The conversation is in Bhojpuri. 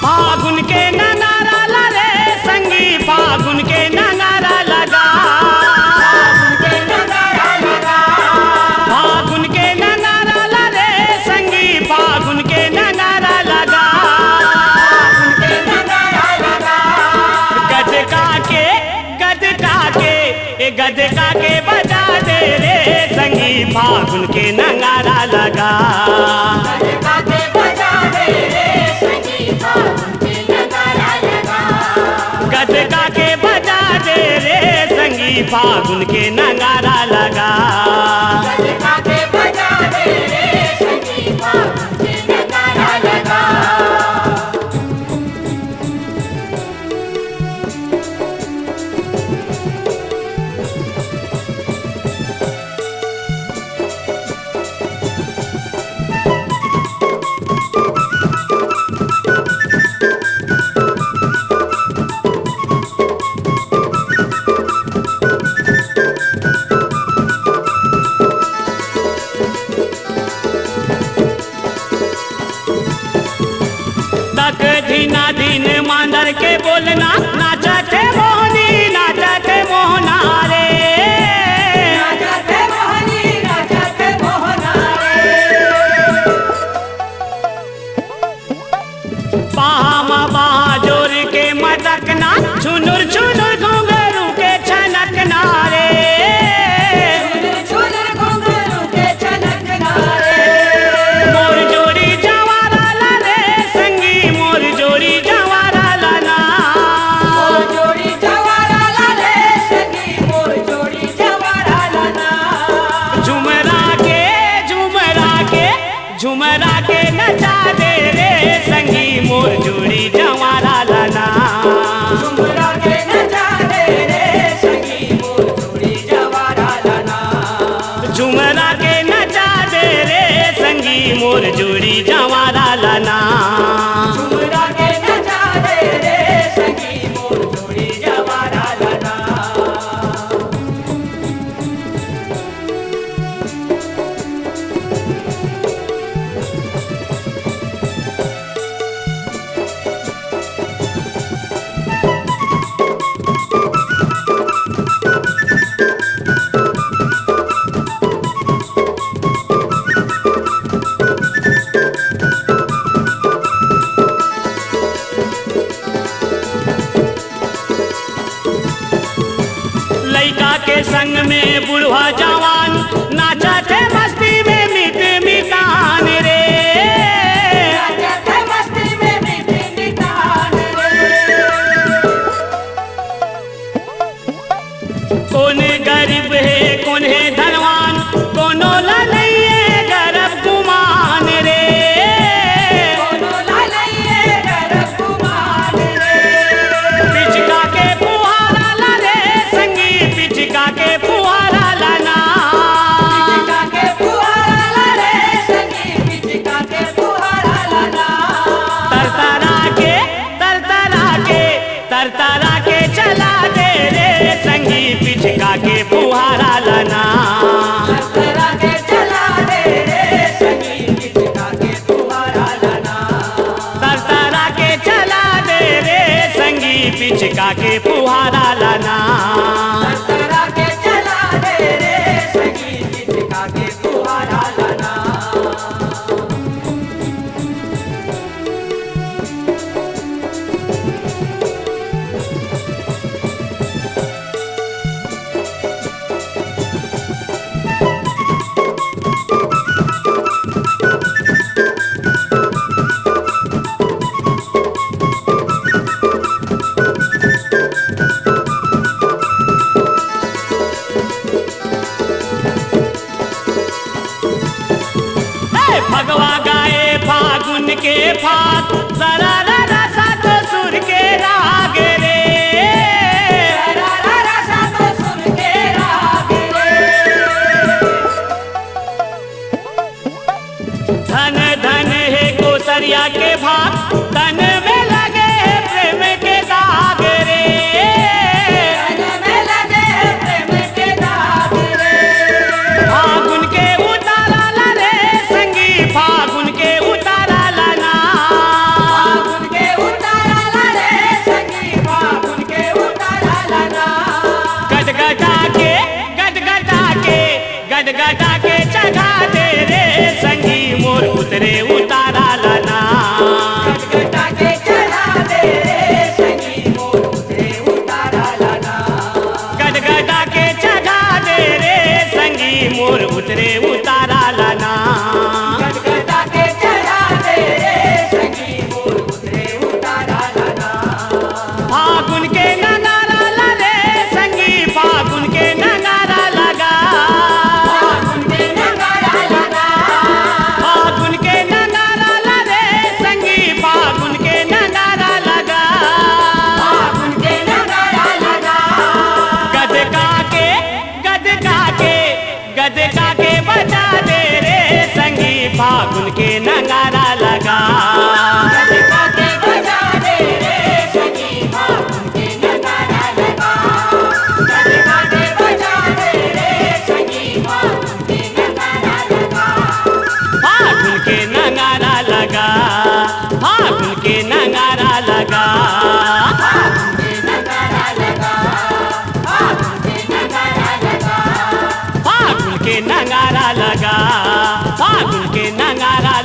फागुन के नगारा लगे संगी फागुन के नगारा लगा, फागुन के नगारा लगे संगी फागुन के नगारा लगा, गदका के बजा दे रे संगी फागुन के नगारा लगा, गदका के बजा दे रे संगी फागुन के नगारा लगा, गदका के बजा दे रे संगी फागुन के नगारा लगा। धीना धीन मांदर के बोलना नाचते मोहनी नाचते मोहना रे, नाचते मोहनी नाचते मोहना रे, बाहा बाहा जोर के मटकना छुनुर छुनुर घुंघरू के छनकना रे, छुनुर छुनुर घुंघरू के छनकना रे, मोर जोड़ी जवारा ला रे संगी मोर जोड़ी जवारा लाना, मोर जोड़ी जवारा ला रे संगी मोर जोड़ी जवारा लाना, झुमरा के झुमरा के झुमरा के नचा दे रे संगी मोर जोड़ी जवारा लाना, झुमरा के नचा दे रे संगी मोर जोड़ी जवारा लाना, झुमरा के नचा दे रे संगी मोर जोड़ी जवारा लाना, झुमरा के नचा दे रे संगी मोर जोड़ी जवारा लाना। लइका के संग में बुढ़वा जवान नाचते मस्ती में मिट मिटान रे, नाचते मस्ती में मिट मिटान रे, कौन गरीब है कौन है धनवान कोनो ललैये गरब गुमान रे, कोनो ललैये गरब गुमान रे, पिचका के फुहारा ला रे संगी पिचका के फुहारा लाना, पिचका के फुहारा ला रे संगी पिचका के फुहारा लाना, तरतरा के तरतरा के तरतरा के चला दे रे संगी पिचका के फुहारा लाना, तरतरा के चला दे रे संगी पिचका के फुहारा लाना, तरतरा के चला दे रे संगी पिचका के फुहारा लाना, तरतरा के चला दे रे संगी पिचका के फुहारा लाना। भगवा गाए फागुन के फाग सरा रा सा तो सुर के राग रे, सरा उतरे उतारा लाना। गटगटा के चढ़ा दे रे संगी मोर उतरे उतारा लाना। गटगटा के चढ़ा दे रे संगी मोर उतरे उतारा लाना। गटगटा के चढ़ा दे रे संगी मोर उतरे उतारा लाना। फागुन के नगारा लगे संगी फागुन के नगारा लगा। फागुन के नगारा लगा। फागुन के नगारा लगे संगी फागुन के नगारा लगा। फागुन के नगारा लगा। गदका के बजा दे रे संगी फागुन के नगारा लगा। गटगटा के बजा दे रे संगी फागुन के नगारा लगा। गटगटा के बजा दे रे संगी फागुन के नगारा लगा। फागुन के नगारा लगा। फागुन के नगारा लगा। फागुन के नगारा लगा। फागुन के नगारा लगा। फागुन के नगारा लगा। फागुन के नगारा